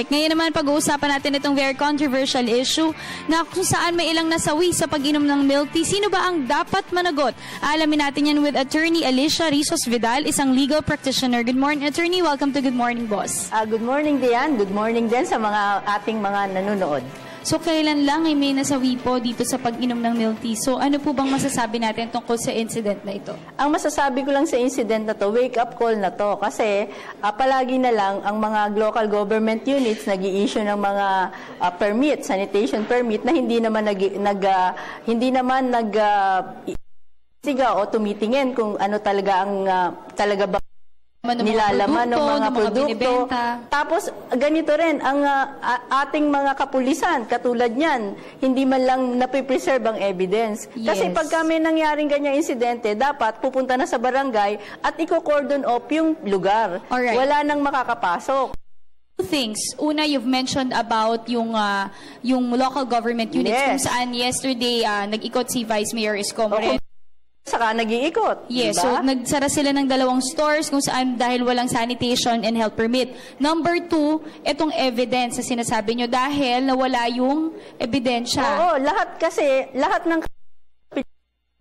Ngayon naman pag-uusapan natin itong very controversial issue na kung saan may ilang nasawi sa pag-inom ng milk tea. Sino ba ang dapat managot? Alamin natin yan with Attorney Alicia Rizos Vidal, isang legal practitioner. Good morning, Attorney. Welcome to Good Morning, Boss. Good morning, Diane. Good morning din sa ating mga nanonood. So, kailan lang ay may nasawi po dito sa pag-inom ng milk tea? So, ano po bang masasabi natin tungkol sa incident na ito? Ang masasabi ko lang sa incident na to, wake-up call na to. Kasi palagi na lang ang mga local government units nag-i-issue ng mga permit, sanitation permit, na hindi naman siga o tumitingin kung ano talaga ang talaga ba nilalaman ng mga produkto. Tapos, ganito rin, ang ating mga kapulisan, katulad niyan, hindi man lang napipreserve ang evidence. Yes. Kasi pagka may nangyaring ganyang insidente, dapat pupunta na sa barangay at i-cordon off yung lugar. Alright. Wala nang makakapasok. Two things. Una, you've mentioned about yung local government units, Yes. kung saan yesterday nag-ikot si Vice Mayor Isko Moreno. Saka nag-iikot. Yes, diba? so nagsara sila ng 2 stores kung saan dahil walang sanitation and health permit. Number 2, itong evidence na sinasabi nyo dahil nawala yung ebidensya. Oo, lahat ng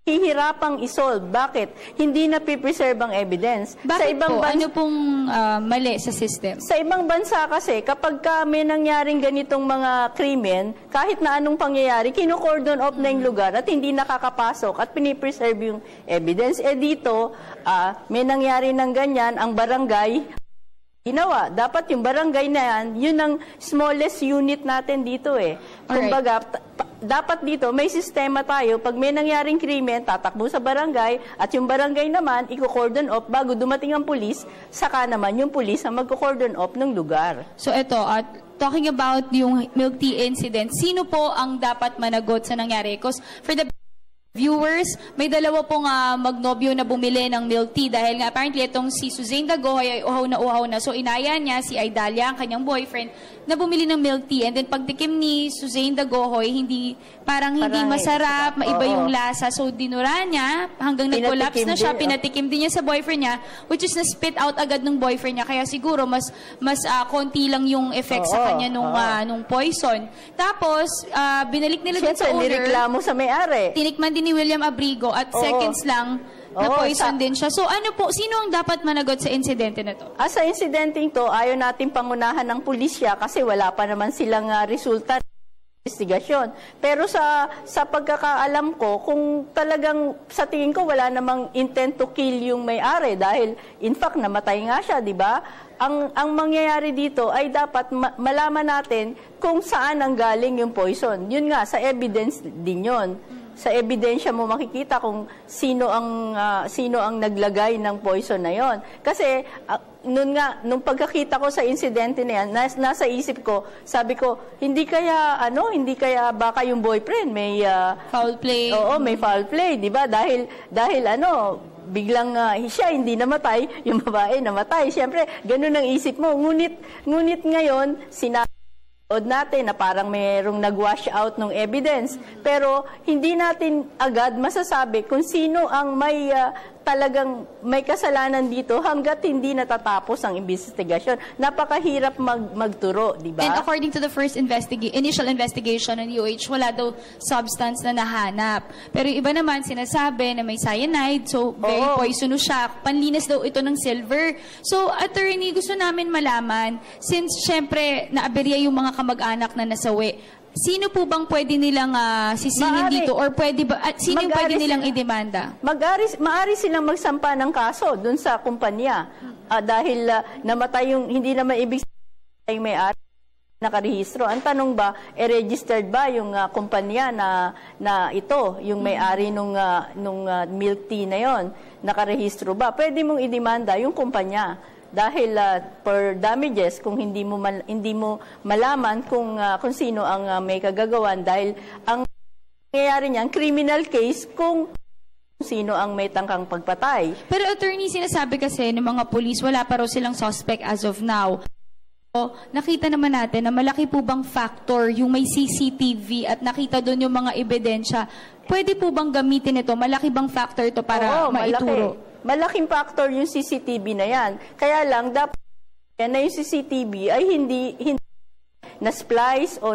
hihirapang isolve. Bakit? Hindi na preserve ang evidence. Bakit sa ibang po? Ano pong mali sa system? Sa ibang bansa kasi, kapag may nangyaring ganitong mga krimen, kahit na anong pangyayari, kino-cordon off na yung lugar at hindi nakakapasok at pinipreserve yung evidence. Dito, may nangyari ng ganyan, ang barangay, ginawa. Dapat yung barangay na yan, yun ang smallest unit natin dito eh. Kumbaga, dapat dito may sistema tayo. Pag may nangyaring krimen, tatakbo sa barangay at yung barangay naman, i-cordon off bago dumating ang pulis, saka naman yung pulis ang mag-cordon off ng lugar. So ito, talking about yung milk tea incident, sino po ang dapat managot sa nangyari? Because for the viewers, may 2 pong magnobyo na bumili ng milk tea dahil nga apparently itong si Suzanne Dagohoy ay uhaw na. So inaya niya si Idalia, ang kanyang boyfriend, na bumili ng milk tea. And then pagtikim ni Suzanne Dagohoy, hindi masarap, maiba yung lasa. So dinura niya hanggang nag-collapse na siya, pinatikim din niya sa boyfriend niya, which is na-spit out agad ng boyfriend niya. Kaya siguro mas konti lang yung effect sa kanya nung poison. Tapos, binalik nila din sa owner. Nireklamo sa may-ari. Tinikman din ni William Abrigo at seconds lang na poison din siya. So ano po, sino ang dapat managot sa insidente na to? Sa insidenteng to, ayaw natin pangunahan ng pulisya kasi wala pa naman silang resulta ng investigasyon. Pero sa pagkakaalam ko, kung talagang sa tingin ko wala namang intent to kill yung may-ari dahil in fact namatay nga siya, di ba? Ang mangyayari dito ay dapat malaman natin kung saan ang galing yung poison. Yun nga, sa evidence din yun. Sa ebidensya mo makikita kung sino ang naglagay ng poison na yon. Kasi nung pagkakita ko sa insidente na yan, nasa isip ko, sabi ko, hindi kaya baka yung boyfriend may foul play. Oo, may foul play, 'di ba? Dahil biglang siya hindi namatay, yung babae namatay. Siyempre, ganun ang isip mo. Ngunit ngayon, natin na parang mayroong nag-wash out ng evidence. Pero hindi natin agad masasabi kung sino ang talagang may kasalanan dito hanggat hindi natatapos ang investigasyon. Napakahirap magturo, di ba? And according to the first initial investigation ng UH, wala daw substance na nahanap. Pero yung iba naman sinasabi na may cyanide, so very poisonous siya. Panlinis daw ito ng silver. So, attorney, gusto namin malaman, since syempre naaberya yung mga kamag-anak na nasawi, sino po bang pwede nilang sisingin dito? Or sino yung pwede nilang idemanda? Maari silang magsampa ng kaso dun sa kumpanya. Dahil namatay hindi naman ibig sabihin may-ari nakarehistro. Ang tanong ba, registered ba yung kumpanya na ito, yung may-ari nung milk tea na yon, nakarehistro ba? Pwede mong idemanda yung kumpanya. Dahil for damages, kung hindi mo malaman kung sino ang may kagagawan, dahil ang nangyayari niyan, criminal case kung sino ang may tangkang pagpatay. Pero attorney, sinasabi kasi ng mga pulis, wala pa raw silang suspect as of now. Nakita naman natin na malaki po bang factor yung may CCTV at nakita doon yung mga ebidensya. Pwede po bang gamitin ito? Malaki bang factor ito para maituro? Malaking factor yung CCTV na yan. Kaya lang, dapat na yung CCTV ay hindi na-splice o,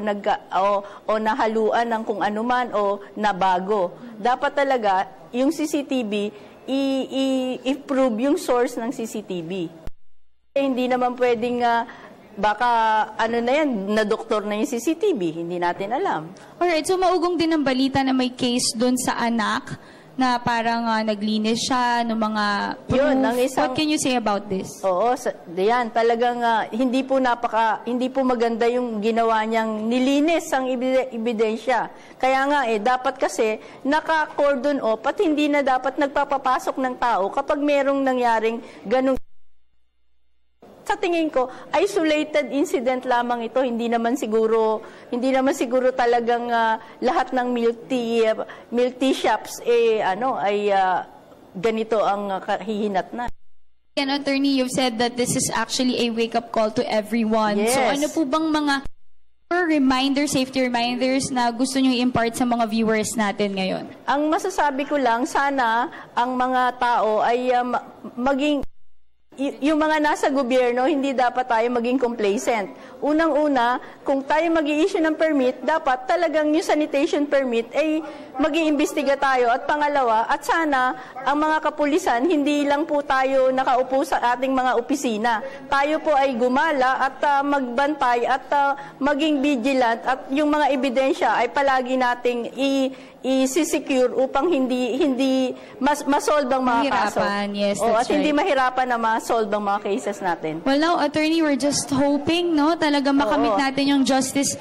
o nahaluan ng kung anuman o nabago. Dapat talaga yung CCTV, i-prove yung source ng CCTV. Hindi naman pwedeng baka ano na yan, na doktor na yung CCTV, hindi natin alam. Alright, so maugong din ang balita na may case doon sa anak na parang naglinis siya ng mga proof. Yun, ang What can you say about this? Oo, diyan talagang hindi po maganda yung ginawa niyang nilinis ang ebidensya. Kaya nga dapat kasi naka-cordon off at hindi na dapat nagpapapasok ng tao kapag merong nangyaring ganung. Sa tingin ko, isolated incident lamang ito. Hindi naman siguro talagang lahat ng milk tea shops ganito ang kahihinat na. And attorney, you've said that this is actually a wake-up call to everyone. Yes. So ano po bang mga safety reminders na gusto nyo i-impart sa mga viewers natin ngayon? Ang masasabi ko lang, sana ang mga tao ay maging yung mga nasa gobyerno, hindi dapat tayo maging complacent. Unang-una, kung tayo mag-i-issue ng permit, dapat talagang yung sanitation permit ay mag-iimbestiga tayo. At pangalawa, at sana ang mga kapulisan, hindi lang po tayo nakaupo sa ating mga opisina. Tayo po ay gumala at magbantay at maging vigilant at yung mga ebidensya ay palagi nating i-secure upang hindi masolve ang mga kaso. Yes, At that's hindi right. mahirapan na ma-solve ang mga cases natin. Well, now, attorney, we're just hoping, no, talaga makamit natin yung justice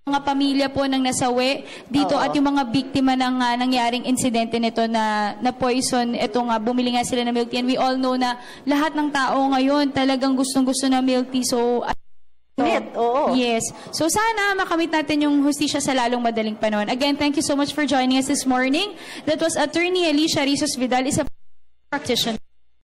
mga pamilya po ng nasawi dito at yung mga biktima ng nangyaring insidente nito na poison. Ito nga, bumili nga sila ng milk tea. And we all know na lahat ng tao ngayon talagang gustong-gusto ng milk tea. So, Oo. yes. So, sana makamit natin yung hustisya sa lalong madaling panahon. Again, thank you so much for joining us this morning. That was Attorney Alicia Rizos Vidal, is a practitioner.